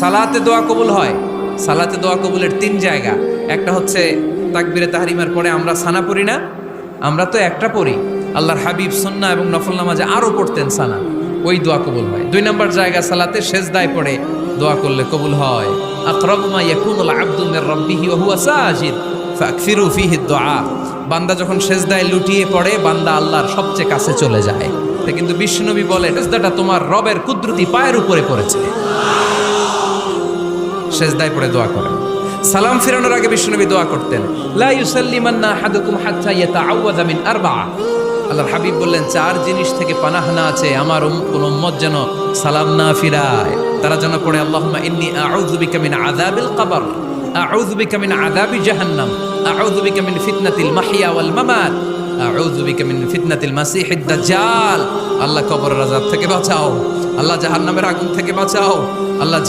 সালাতে দোয়া কবুল হয়। সালাতে দোয়া কবুলের 3 জায়গা। একটা হচ্ছে তাকবীরে তাহরিমার পরে আমরা সানা পড়ি না, আমরা তো একটা পড়ি। আল্লাহর হাবিব সুন্নাহ এবং নফল নামাজে আরো পড়তেন সানা, ওই দোয়া কবুল হয়। 2 নম্বর জায়গা সালাতে সেজদায় পড়ে দোয়া করলে কবুল হয়। আকরাবু মা ইয়াকুনুল আবদু মির রাব্বিহি ওয়া হুয়া সাজিদ ফাকসিরু ফিহি দুআ। বান্দা যখন সেজদায় লুটিয়ে পড়ে, বান্দা আল্লাহর সবচেয়ে কাছে চলে যায়। তা কিন্তু বিশ্বনবী বলে, সেজদাটা তোমার রবের কুদরতি পায়ের উপরে পড়েছে। সেজদায় পড়ে দোয়া করেন। সালাম ফিরানোর আগে বিশ্বনবী দোয়া করতেন, লা ইউসাল্লিমান্না আহাদুকুম হাত্তা ইয়াতাআওয়াযা মিন আরবা'a। আল্লাহর হাবিব বললেন, 4 জিনিস থেকে পানাহ না আছে আমার কোন উম্মত যেন সালাম না ফিরায়। তারা যেন পড়ে, আল্লাহুম্মা ইন্নী আউযু বিকা মিন আযাবিল কবর, আউযু বিকা মিন আযাবি জাহান্নাম, আউযু বিকা মিন ফিতনাতিল মাহইয়া ওয়াল মামাত, আউযু বিকা মিন ফিতনাতিল মাসিহিদ দাজ্জাল। আল্লাহ কবরের আযাব থেকে বাঁচাও, আল্লাহ জাহান্নামের আগুন থেকে বাঁচাও, আল্লাহ